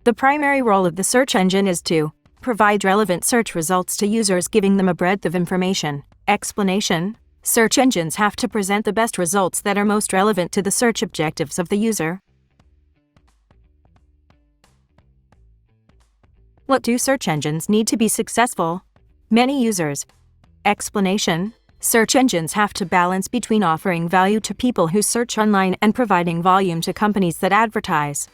The primary role of the search engine is to provide relevant search results to users, giving them a breadth of information. Explanation: search engines have to present the best results that are most relevant to the search objectives of the user. What do search engines need to be successful? Many users. Explanation: search engines have to balance between offering value to people who search online and providing volume to companies that advertise.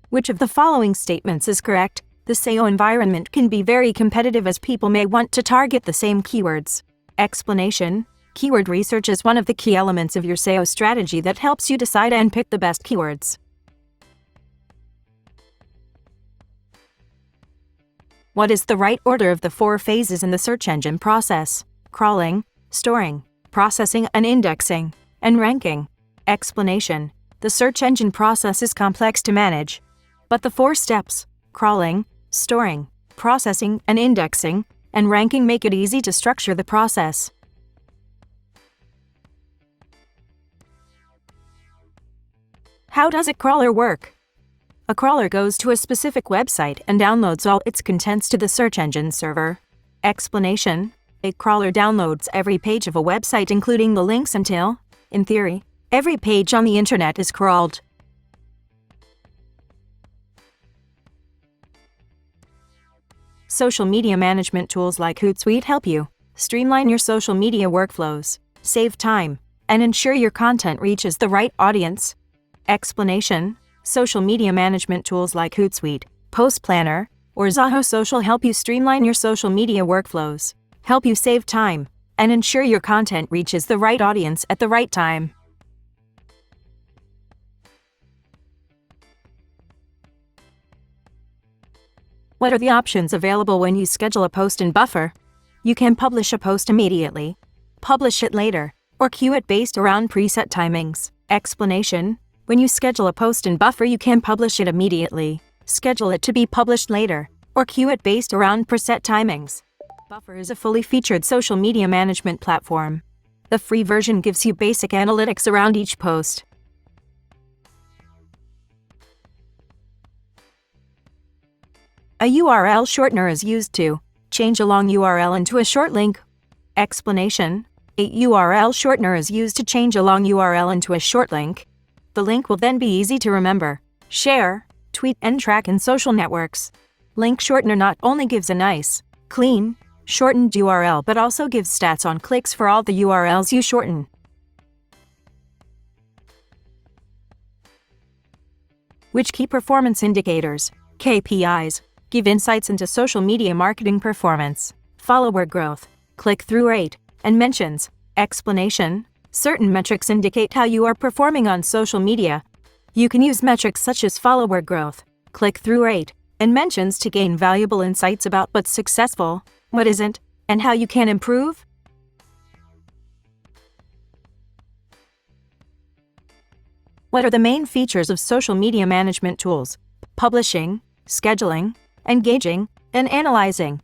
Which of the following statements is correct? The SEO environment can be very competitive as people may want to target the same keywords. Explanation: keyword research is one of the key elements of your SEO strategy that helps you decide and pick the best keywords. What is the right order of the 4 phases in the search engine process? Crawling, storing, processing and indexing, and ranking. Explanation: the search engine process is complex to manage, but the 4 steps, crawling, storing, processing and indexing, and ranking make it easy to structure the process. How does a crawler work? A crawler goes to a specific website and downloads all its contents to the search engine server. Explanation: a crawler downloads every page of a website including the links until, in theory, every page on the internet is crawled. Social media management tools like Hootsuite help you streamline your social media workflows, save time, and ensure your content reaches the right audience. Explanation: social media management tools like Hootsuite, Post Planner, or Zoho Social help you streamline your social media workflows, help you save time, and ensure your content reaches the right audience at the right time. What are the options available when you schedule a post in Buffer? You can publish a post immediately, publish it later, or queue it based around preset timings. Explanation: when you schedule a post in Buffer, you can publish it immediately, schedule it to be published later, or queue it based around preset timings. Buffer is a fully featured social media management platform. The free version gives you basic analytics around each post. A URL shortener is used to change a long URL into a short link. Explanation: a URL shortener is used to change a long URL into a short link. The link will then be easy to remember, share, tweet, and track in social networks. Link shortener not only gives a nice, clean, shortened URL but also gives stats on clicks for all the URLs you shorten. Which key performance indicators, KPIs, give insights into social media marketing performance? Follower growth, click-through rate, and mentions. Explanation: certain metrics indicate how you are performing on social media. You can use metrics such as follower growth, click-through rate, and mentions to gain valuable insights about what's successful, what isn't, and how you can improve. What are the main features of social media management tools? Publishing, scheduling, engaging, and analyzing.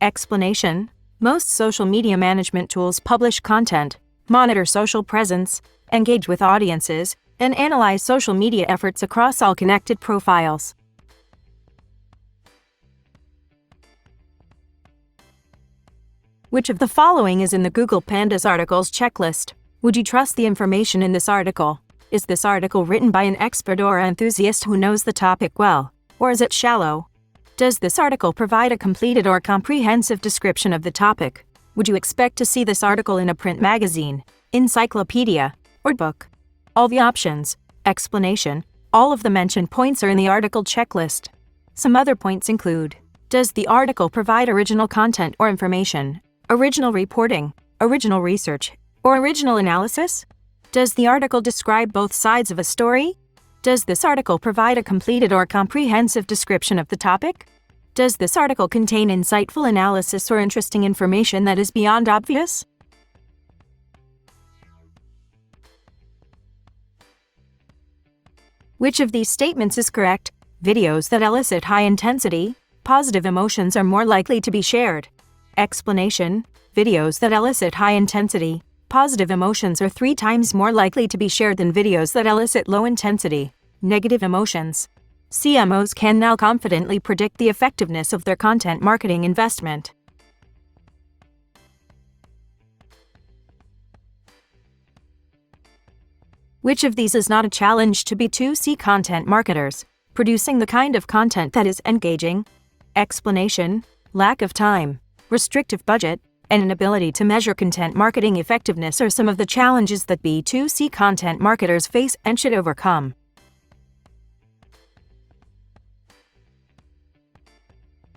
Explanation: most social media management tools publish content, monitor social presence, engage with audiences, and analyze social media efforts across all connected profiles. Which of the following is in the Google Pandas articles checklist? Would you trust the information in this article? Is this article written by an expert or enthusiast who knows the topic well, or is it shallow? Does this article provide a completed or comprehensive description of the topic? Would you expect to see this article in a print magazine, encyclopedia, or book? All the options. Explanation: all of the mentioned points are in the article checklist. Some other points include: does the article provide original content or information, original reporting, original research, or original analysis? Does the article describe both sides of a story? Does this article provide a completed or comprehensive description of the topic? Does this article contain insightful analysis or interesting information that is beyond obvious? Which of these statements is correct? Videos that elicit high-intensity, positive emotions are more likely to be shared. Explanation: videos that elicit high-intensity, positive emotions are 3 times more likely to be shared than videos that elicit low-intensity, negative emotions. CMOs can now confidently predict the effectiveness of their content marketing investment. Which of these is not a challenge to B2C content marketers? Producing the kind of content that is engaging. Explanation: lack of time, restrictive budget, and inability to measure content marketing effectiveness are some of the challenges that B2C content marketers face and should overcome.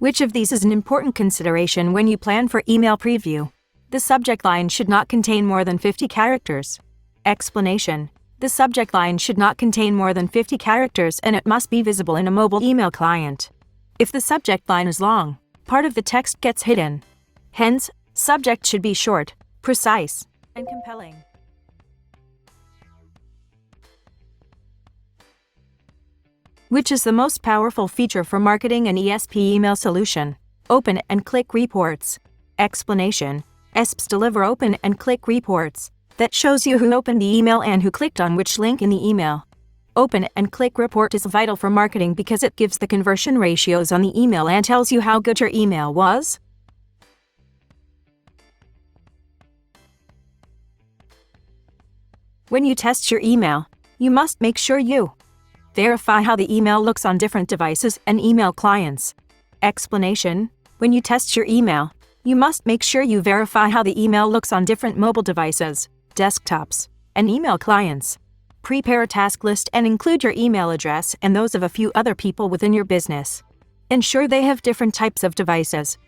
Which of these is an important consideration when you plan for email preview? The subject line should not contain more than 50 characters. Explanation: the subject line should not contain more than 50 characters and it must be visible in a mobile email client. If the subject line is long, part of the text gets hidden. Hence, subject should be short, precise, and compelling. Which is the most powerful feature for marketing an ESP email solution? Open and click reports. Explanation: ESPs deliver open and click reports that shows you who opened the email and who clicked on which link in the email. Open and click report is vital for marketing because it gives the conversion ratios on the email and tells you how good your email was. When you test your email, you must make sure you verify how the email looks on different devices and email clients. Explanation: when you test your email, you must make sure you verify how the email looks on different mobile devices, desktops, and email clients. Prepare a task list and include your email address and those of a few other people within your business. Ensure they have different types of devices.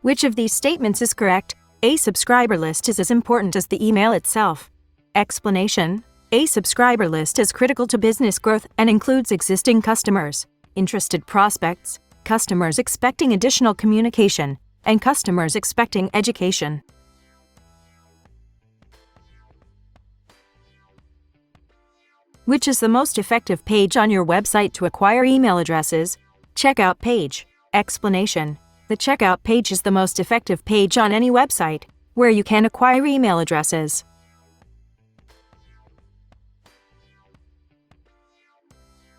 Which of these statements is correct? A subscriber list is as important as the email itself. Explanation: a subscriber list is critical to business growth and includes existing customers, interested prospects, customers expecting additional communication, and customers expecting education. Which is the most effective page on your website to acquire email addresses? Checkout page. Explanation: the checkout page is the most effective page on any website where you can acquire email addresses.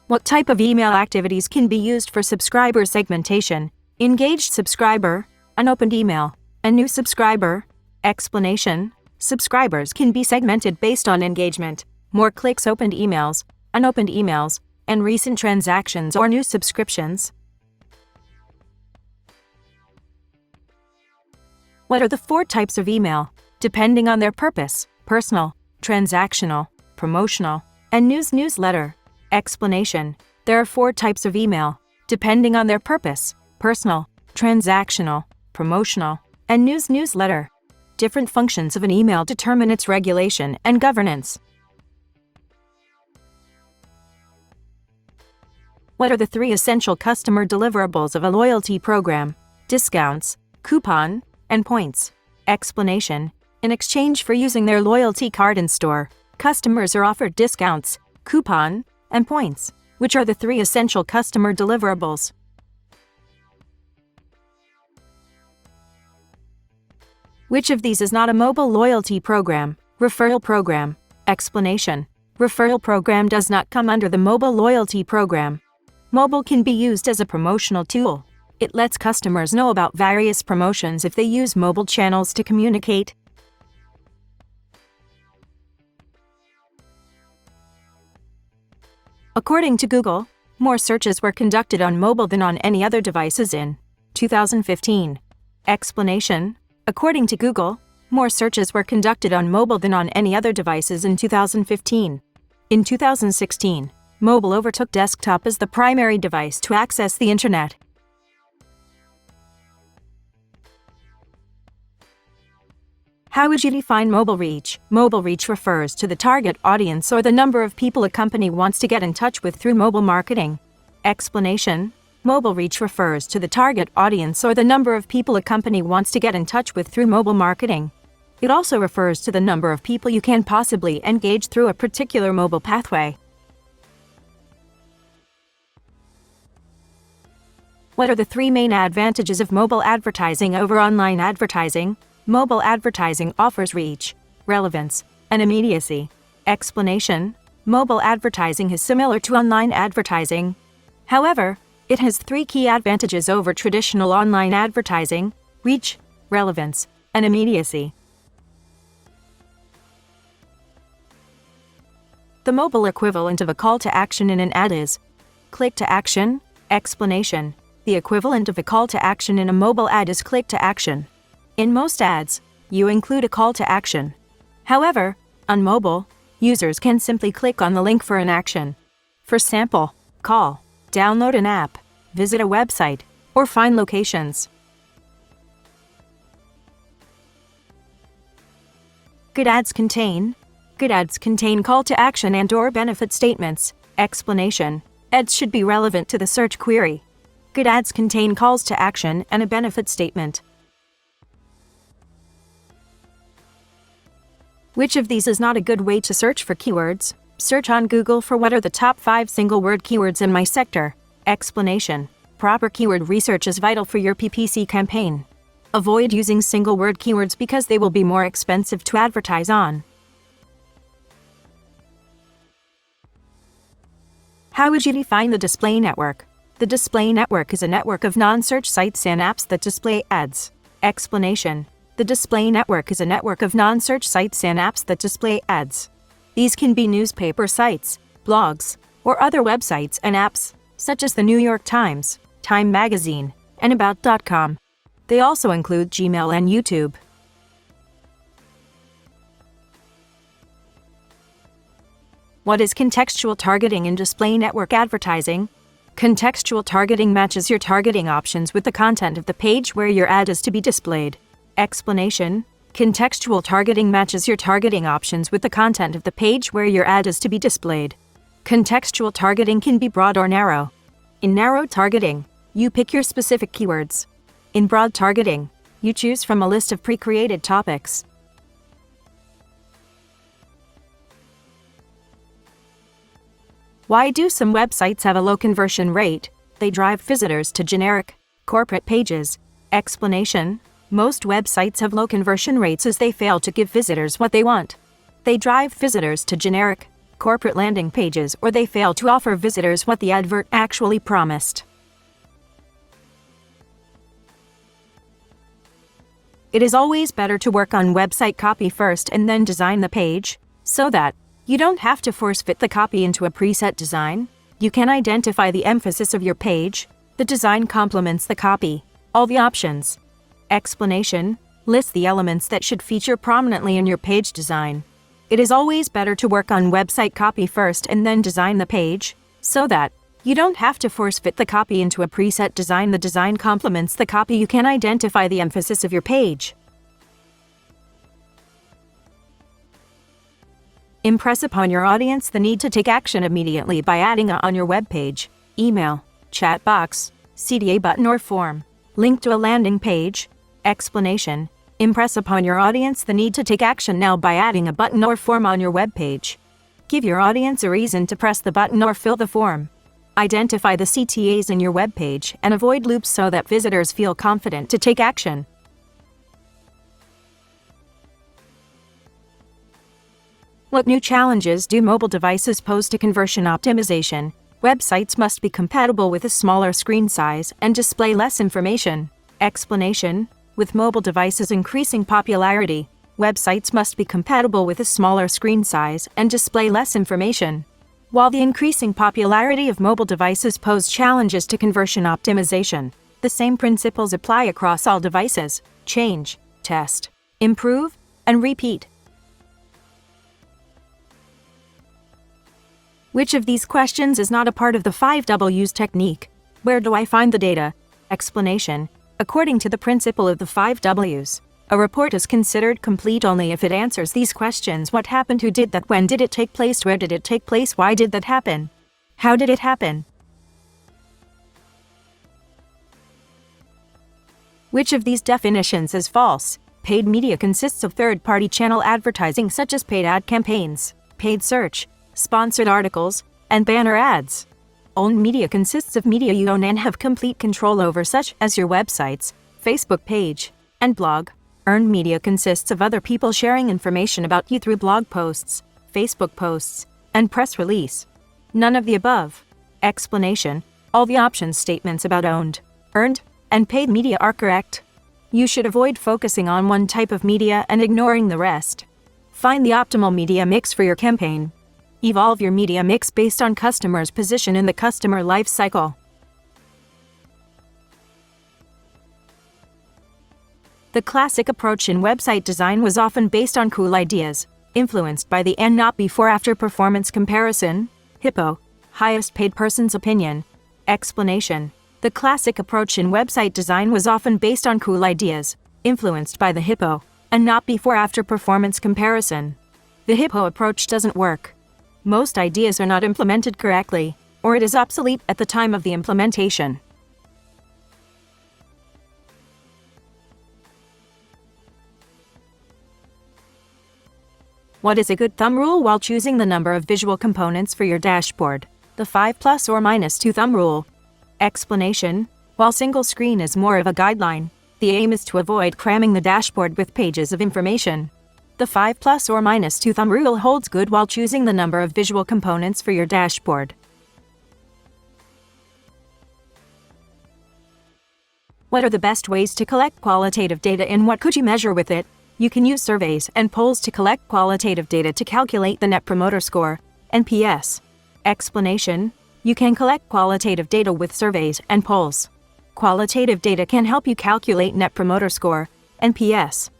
What type of email activities can be used for subscriber segmentation? Engaged subscriber, unopened email, a new subscriber. Explanation: subscribers can be segmented based on engagement, more clicks, opened emails, unopened emails, and recent transactions or new subscriptions. What are the 4 types of email? Depending on their purpose: personal, transactional, promotional, and newsletter. Explanation: there are 4 types of email, depending on their purpose: personal, transactional, promotional, and newsletter. Different functions of an email determine its regulation and governance. What are the 3 essential customer deliverables of a loyalty program? Discounts, coupon, and points. Explanation: in exchange for using their loyalty card in store, customers are offered discounts, coupon, and points, which are the 3 essential customer deliverables. Which of these is not a mobile loyalty program? Referral program. Explanation: referral program does not come under the mobile loyalty program. Mobile can be used as a promotional tool. It lets customers know about various promotions if they use mobile channels to communicate. According to Google, more searches were conducted on mobile than on any other devices in 2015. Explanation: according to Google, more searches were conducted on mobile than on any other devices in 2015. In 2016, mobile overtook desktop as the primary device to access the internet. How would you define mobile reach? Mobile reach refers to the target audience or the number of people a company wants to get in touch with through mobile marketing. Explanation: mobile reach refers to the target audience or the number of people a company wants to get in touch with through mobile marketing. It also refers to the number of people you can possibly engage through a particular mobile pathway. What are the three main advantages of mobile advertising over online advertising? Mobile advertising offers reach, relevance, and immediacy. Explanation: mobile advertising is similar to online advertising. However, it has three key advantages over traditional online advertising: reach, relevance, and immediacy. The mobile equivalent of a call to action in an ad is click to action. Explanation: the equivalent of a call to action in a mobile ad is click to action. In most ads, you include a call to action. However, on mobile, users can simply click on the link for an action. For example, call, download an app, visit a website, or find locations. Good ads contain call to action and/or benefit statements. Explanation: ads should be relevant to the search query. Good ads contain calls to action and a benefit statement. Which of these is not a good way to search for keywords? Search on Google for what are the top 5 single-word keywords in my sector. Explanation: proper keyword research is vital for your PPC campaign. Avoid using single-word keywords because they will be more expensive to advertise on. How would you define the display network? The display network is a network of non-search sites and apps that display ads. Explanation: the display network is a network of non-search sites and apps that display ads. These can be newspaper sites, blogs, or other websites and apps, such as the New York Times, Time Magazine, and About.com. They also include Gmail and YouTube. What is contextual targeting in display network advertising? Contextual targeting matches your targeting options with the content of the page where your ad is to be displayed. Explanation: contextual targeting matches your targeting options with the content of the page where your ad is to be displayed. Contextual targeting can be broad or narrow. In narrow targeting, you pick your specific keywords. In broad targeting, you choose from a list of pre-created topics. Why do some websites have a low conversion rate? They drive visitors to generic, corporate pages. Explanation: most websites have low conversion rates as they fail to give visitors what they want. They drive visitors to generic, corporate landing pages, or they fail to offer visitors what the advert actually promised. It is always better to work on website copy first and then design the page, so that you don't have to force-fit the copy into a preset design. You can identify the emphasis of your page. The design complements the copy. All the options. Explanation: list the elements that should feature prominently in your page design. It is always better to work on website copy first and then design the page, so that you don't have to force-fit the copy into a preset design. The design complements the copy. You can identify the emphasis of your page. Impress upon your audience the need to take action immediately by adding on your web page, email, chat box, CTA button or form, link to a landing page. Explanation: impress upon your audience the need to take action now by adding a button or form on your web page. Give your audience a reason to press the button or fill the form. Identify the CTAs in your web page and avoid loops so that visitors feel confident to take action. What new challenges do mobile devices pose to conversion optimization? Websites must be compatible with a smaller screen size and display less information. Explanation: with mobile devices increasing popularity, websites must be compatible with a smaller screen size and display less information. While the increasing popularity of mobile devices pose challenges to conversion optimization, the same principles apply across all devices: change, test, improve, and repeat. Which of these questions is not a part of the 5 Ws technique? Where do I find the data? Explanation: according to the principle of the 5 Ws, a report is considered complete only if it answers these questions: what happened, who did that, when did it take place, where did it take place, why did that happen, how did it happen. Which of these definitions is false? Paid media consists of third-party channel advertising such as paid ad campaigns, paid search, sponsored articles, and banner ads. Owned media consists of media you own and have complete control over, such as your websites, Facebook page, and blog. Earned media consists of other people sharing information about you through blog posts, Facebook posts, and press release. None of the above. Explanation: all the option statements about owned, earned, and paid media are correct. You should avoid focusing on one type of media and ignoring the rest. Find the optimal media mix for your campaign. Evolve your media mix based on customers' position in the customer life cycle. The classic approach in website design was often based on cool ideas, influenced by the and not before-after performance comparison, HIPPO, highest paid person's opinion. Explanation: the classic approach in website design was often based on cool ideas, influenced by the HIPPO, and not before-after performance comparison. The HIPPO approach doesn't work. Most ideas are not implemented correctly, or it is obsolete at the time of the implementation. What is a good thumb rule while choosing the number of visual components for your dashboard? The 5 plus or minus 2 thumb rule. Explanation: while single screen is more of a guideline, the aim is to avoid cramming the dashboard with pages of information. The 5 plus or minus 2 thumb rule holds good while choosing the number of visual components for your dashboard. What are the best ways to collect qualitative data and what could you measure with it? You can use surveys and polls to collect qualitative data to calculate the Net Promoter Score, NPS. Explanation: you can collect qualitative data with surveys and polls. Qualitative data can help you calculate Net Promoter Score, NPS.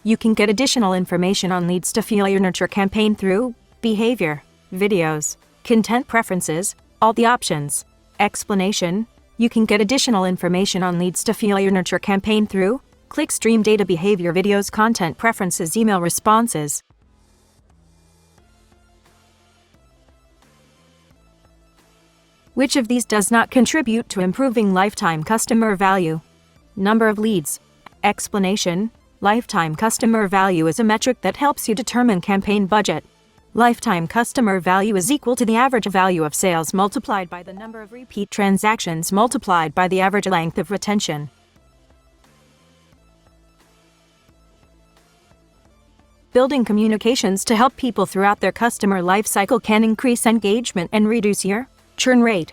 You can get additional information on leads to fuel your nurture campaign through behavior, videos, content preferences, all the options. Explanation: you can get additional information on leads to fuel your nurture campaign through clickstream data, behavior, videos, content preferences, email responses. Which of these does not contribute to improving lifetime customer value? Number of leads. Explanation: lifetime customer value is a metric that helps you determine campaign budget. Lifetime customer value is equal to the average value of sales multiplied by the number of repeat transactions multiplied by the average length of retention. Building communications to help people throughout their customer life cycle can increase engagement and reduce your churn rate.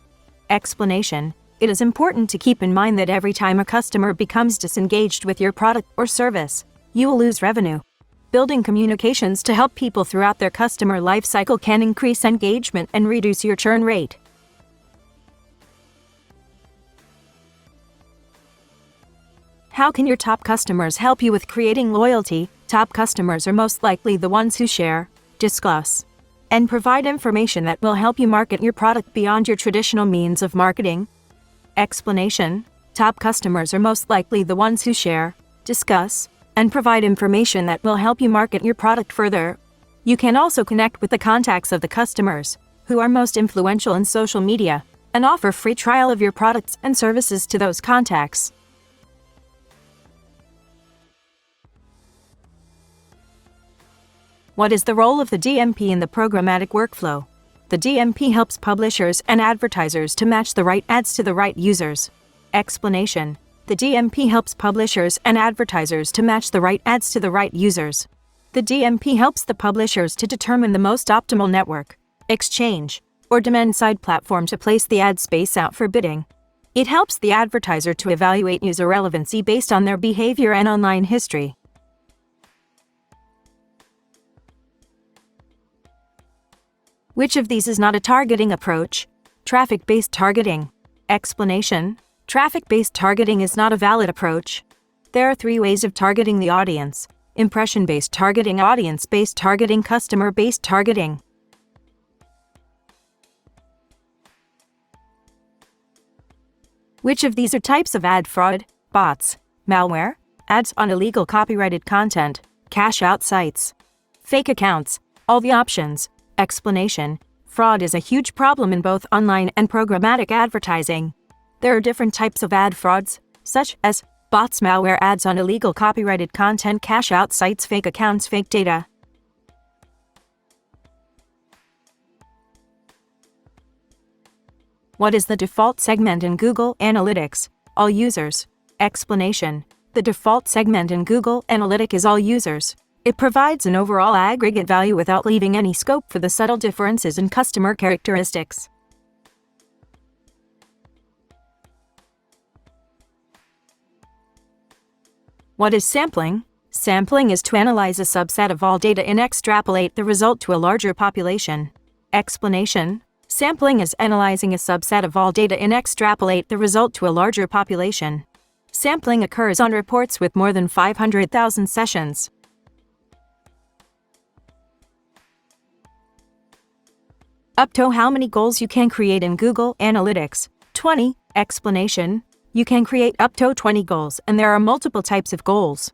Explanation: it is important to keep in mind that every time a customer becomes disengaged with your product or service, you will lose revenue. Building communications to help people throughout their customer life cycle can increase engagement and reduce your churn rate. How can your top customers help you with creating loyalty? Top customers are most likely the ones who share, discuss, and provide information that will help you market your product beyond your traditional means of marketing. Explanation: top customers are most likely the ones who share, discuss, and provide information that will help you market your product further. You can also connect with the contacts of the customers, who are most influential in social media, and offer free trial of your products and services to those contacts. What is the role of the DMP in the programmatic workflow? The DMP helps publishers and advertisers to match the right ads to the right users. Explanation: the DMP helps publishers and advertisers to match the right ads to the right users. The DMP helps the publishers to determine the most optimal network, exchange, or demand-side platform to place the ad space out for bidding. It helps the advertiser to evaluate user relevancy based on their behavior and online history. Which of these is not a targeting approach? Traffic-based targeting. Explanation: traffic-based targeting is not a valid approach. There are 3 ways of targeting the audience: impression-based targeting, audience-based targeting, customer-based targeting. Which of these are types of ad fraud? Bots, malware, ads on illegal copyrighted content, cash-out sites, fake accounts, all the options. Explanation: fraud is a huge problem in both online and programmatic advertising. There are different types of ad frauds, such as Bots, malware, ads on illegal copyrighted content, cash out sites, fake accounts, fake data. What is the default segment in Google Analytics? All users. Explanation. The default segment in Google Analytics is all users. It provides an overall aggregate value without leaving any scope for the subtle differences in customer characteristics. What is sampling? Sampling is to analyze a subset of all data and extrapolate the result to a larger population. Explanation. Sampling is analyzing a subset of all data and extrapolate the result to a larger population. Sampling occurs on reports with more than 500,000 sessions. Up to how many goals you can create in Google Analytics? 20. Explanation. You can create up to 20 goals, and there are multiple types of goals.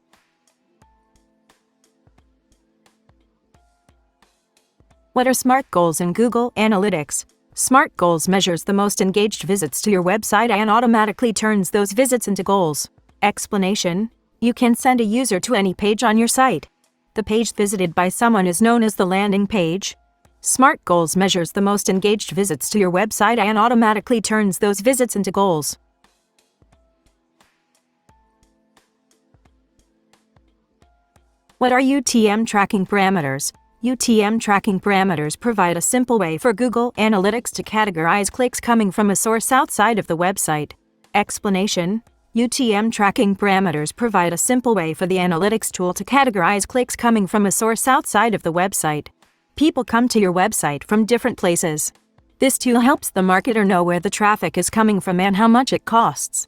What are SMART goals in Google Analytics? SMART goals measures the most engaged visits to your website and automatically turns those visits into goals. Explanation. You can send a user to any page on your site. The page visited by someone is known as the landing page. SMART goals measures the most engaged visits to your website and automatically turns those visits into goals. What are UTM tracking parameters? UTM tracking parameters provide a simple way for Google Analytics to categorize clicks coming from a source outside of the website. Explanation. UTM tracking parameters provide a simple way for the analytics tool to categorize clicks coming from a source outside of the website. People come to your website from different places. This tool helps the marketer know where the traffic is coming from and how much it costs.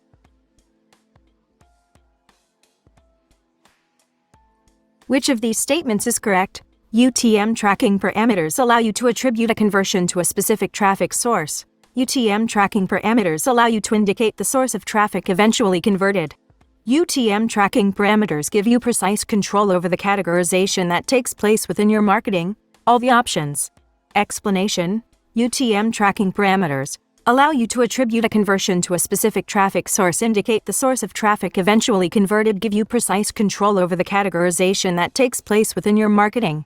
Which of these statements is correct? UTM tracking parameters allow you to attribute a conversion to a specific traffic source. UTM tracking parameters allow you to indicate the source of traffic eventually converted. UTM tracking parameters give you precise control over the categorization that takes place within your marketing. All the options. Explanation. UTM tracking parameters allow you to attribute a conversion to a specific traffic source, indicate the source of traffic eventually converted, give you precise control over the categorization that takes place within your marketing.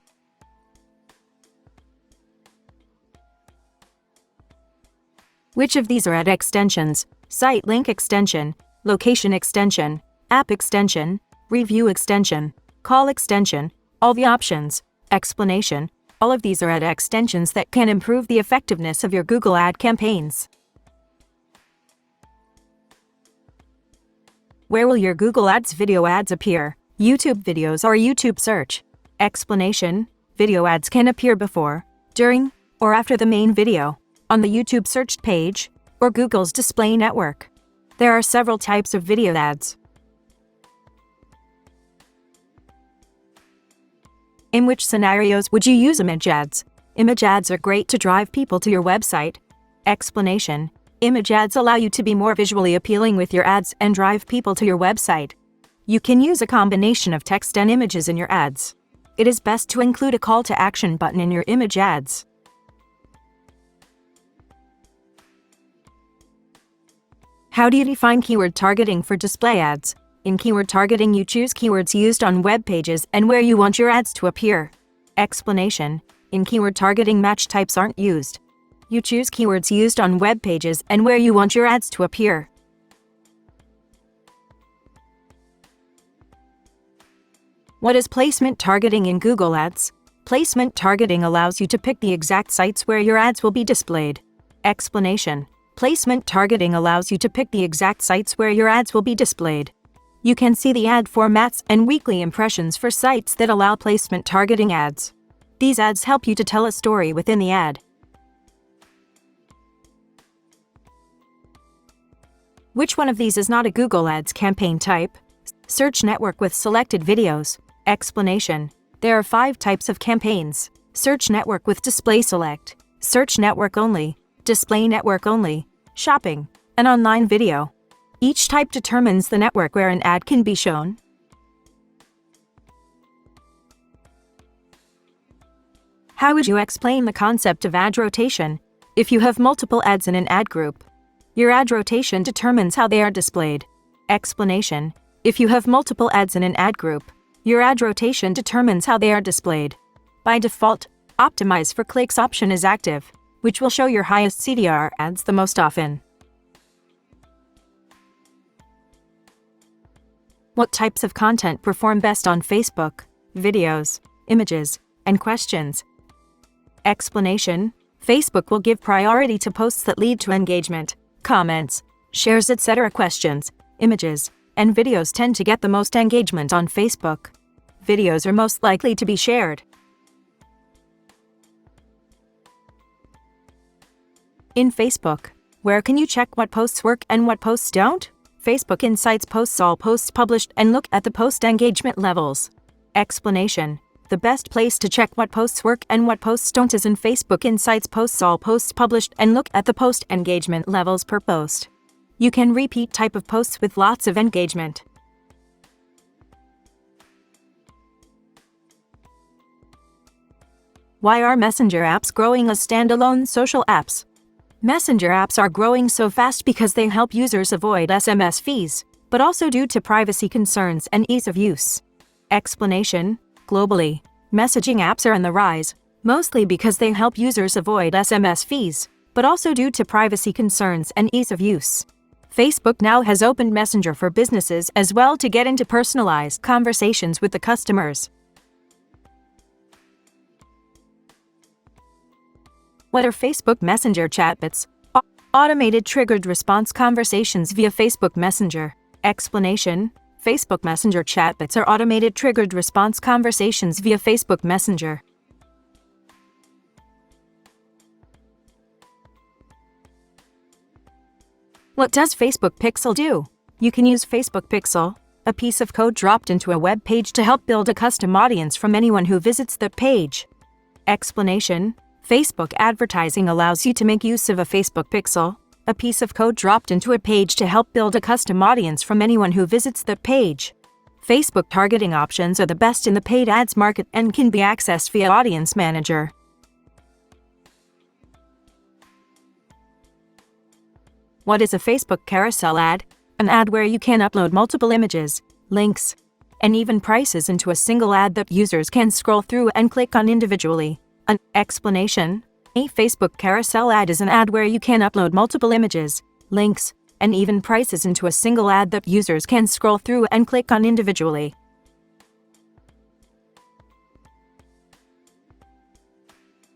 Which of these are ad extensions? Site link extension, location extension, app extension, review extension, call extension, all the options. Explanation. All of these are ad extensions that can improve the effectiveness of your Google ad campaigns. Where will your Google Ads video ads appear? YouTube videos or YouTube search? Explanation. Video ads can appear before, during, or after the main video, on the YouTube search page, or Google's display network. There are several types of video ads. In which scenarios would you use image ads? Image ads are great to drive people to your website. Explanation. Image ads allow you to be more visually appealing with your ads and drive people to your website. You can use a combination of text and images in your ads. It is best to include a call to action button in your image ads. How do you define keyword targeting for display ads? In keyword targeting, you choose keywords used on web pages and where you want your ads to appear. Explanation. In keyword targeting, match types aren't used. You choose keywords used on web pages and where you want your ads to appear. What is placement targeting in Google Ads? Placement targeting allows you to pick the exact sites where your ads will be displayed. Explanation. Placement targeting allows you to pick the exact sites where your ads will be displayed. You can see the ad formats and weekly impressions for sites that allow placement targeting ads. These ads help you to tell a story within the ad. Which one of these is not a Google Ads campaign type? Search network with selected videos. Explanation. There are 5 types of campaigns. Search network with display select, search network only, display network only, shopping, and online video. Each type determines the network where an ad can be shown. How would you explain the concept of ad rotation? If you have multiple ads in an ad group, your ad rotation determines how they are displayed. Explanation. If you have multiple ads in an ad group, your ad rotation determines how they are displayed. By default, Optimize for Clicks option is active, which will show your highest CTR ads the most often. What types of content perform best on Facebook? Videos, images, and questions. Explanation: Facebook will give priority to posts that lead to engagement, comments, shares, etc. Questions, images, and videos tend to get the most engagement on Facebook. Videos are most likely to be shared. In Facebook, where can you check what posts work and what posts don't? Facebook Insights posts all posts published and look at the post engagement levels. Explanation: the best place to check what posts work and what posts don't is in Facebook Insights posts all posts published and look at the post engagement levels per post. You can repeat type of posts with lots of engagement. Why are Messenger apps growing as standalone social apps? Messenger apps are growing so fast because they help users avoid SMS fees, but also due to privacy concerns and ease of use. Explanation: globally, messaging apps are on the rise, mostly because they help users avoid SMS fees, but also due to privacy concerns and ease of use. Facebook now has opened Messenger for businesses as well to get into personalized conversations with the customers. What are Facebook Messenger chatbots? Automated triggered response conversations via Facebook Messenger. Explanation: Facebook Messenger chatbots are automated triggered response conversations via Facebook Messenger. What does Facebook Pixel do? You can use Facebook Pixel, a piece of code dropped into a web page, to help build a custom audience from anyone who visits the page. Explanation: Facebook advertising allows you to make use of a Facebook Pixel, a piece of code dropped into a page, to help build a custom audience from anyone who visits the page. Facebook targeting options are the best in the paid ads market and can be accessed via Audience Manager. What is a Facebook carousel ad? An ad where you can upload multiple images, links, and even prices into a single ad that users can scroll through and click on individually. An explanation: a Facebook carousel ad is an ad where you can upload multiple images, links, and even prices into a single ad that users can scroll through and click on individually.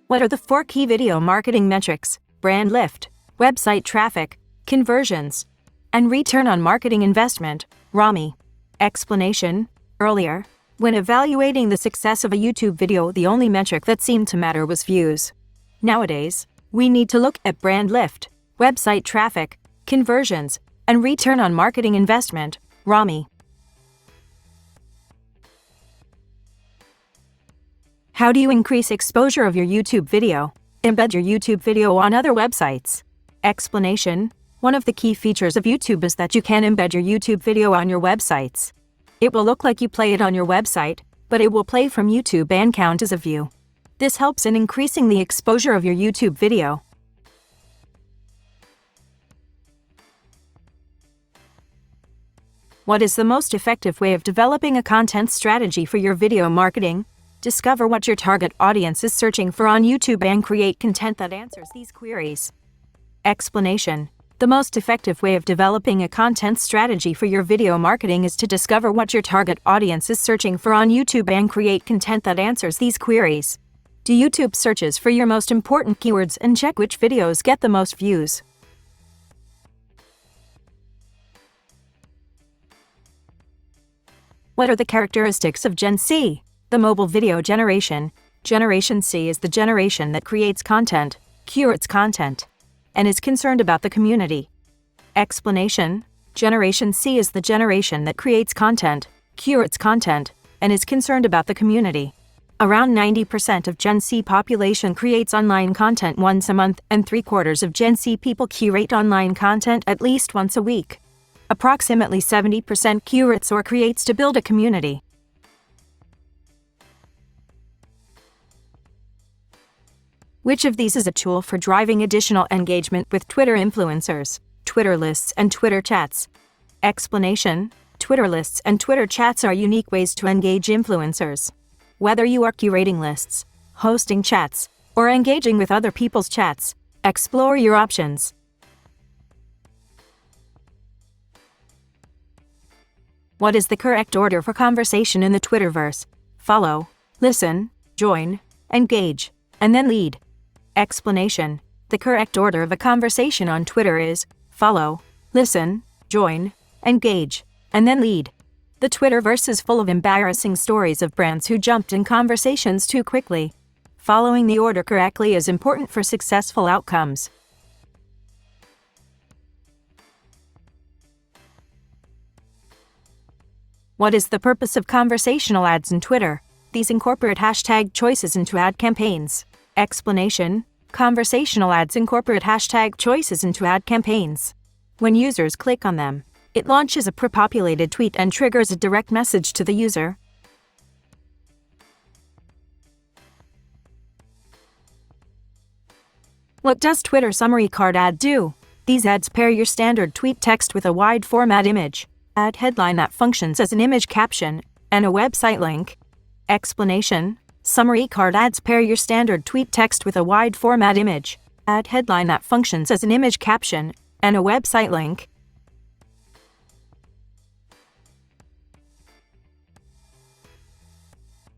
What are the 4 key video marketing metrics? Brand lift, website traffic, conversions, and return on marketing investment, ROMI. Explanation: earlier, when evaluating the success of a YouTube video, the only metric that seemed to matter was views. Nowadays, we need to look at brand lift, website traffic, conversions, and return on marketing investment, ROMI. How do you increase exposure of your YouTube video? Embed your YouTube video on other websites. Explanation: one of the key features of YouTube is that you can embed your YouTube video on your websites. It will look like you play it on your website, but it will play from YouTube and count as a view. This helps in increasing the exposure of your YouTube video. What is the most effective way of developing a content strategy for your video marketing? Discover what your target audience is searching for on YouTube and create content that answers these queries. Explanation: the most effective way of developing a content strategy for your video marketing is to discover what your target audience is searching for on YouTube and create content that answers these queries. Do YouTube searches for your most important keywords and check which videos get the most views. What are the characteristics of Gen C? The mobile video generation. Generation C is the generation that creates content, curates content, and is concerned about the community. Explanation: Generation C is the generation that creates content, curates content, and is concerned about the community. Around 90% of Gen C population creates online content once a month, and 3/4 of Gen C people curate online content at least once a week. Approximately 70% curates or creates to build a community. Which of these is a tool for driving additional engagement with Twitter influencers, Twitter lists, and Twitter chats? Explanation: Twitter lists and Twitter chats are unique ways to engage influencers. Whether you are curating lists, hosting chats, or engaging with other people's chats, explore your options. What is the correct order for conversation in the Twitterverse? Follow, listen, join, engage, and then lead. Explanation: the correct order of a conversation on Twitter is follow, listen, join, engage, and then lead. The Twitterverse is full of embarrassing stories of brands who jumped in conversations too quickly. Following the order correctly is important for successful outcomes. What is the purpose of conversational ads in Twitter? These incorporate hashtag choices into ad campaigns. Explanation: conversational ads incorporate hashtag choices into ad campaigns. When users click on them, it launches a pre-populated tweet and triggers a direct message to the user. What does Twitter summary card ad do? These ads pair your standard tweet text with a wide format image, ad headline that functions as an image caption, and a website link. Explanation: summary card ads pair your standard tweet text with a wide format image, ad headline that functions as an image caption, and a website link.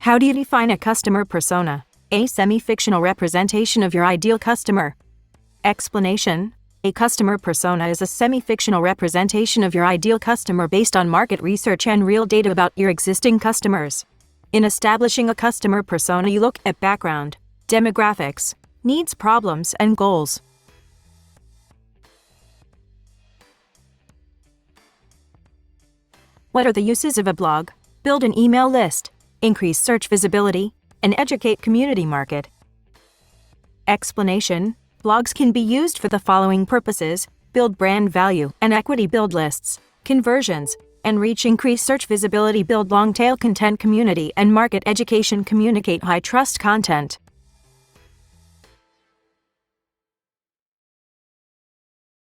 How do you define a customer persona? A semi-fictional representation of your ideal customer. Explanation: a customer persona is a semi-fictional representation of your ideal customer based on market research and real data about your existing customers. In establishing a customer persona, you look at background, demographics, needs, problems, and goals. What are the uses of a blog? Build an email list, increase search visibility, and educate community market. Explanation: blogs can be used for the following purposes: build brand value and equity, build lists, conversions, and reach, increase search visibility, build long-tail content, community and market education, communicate high-trust content.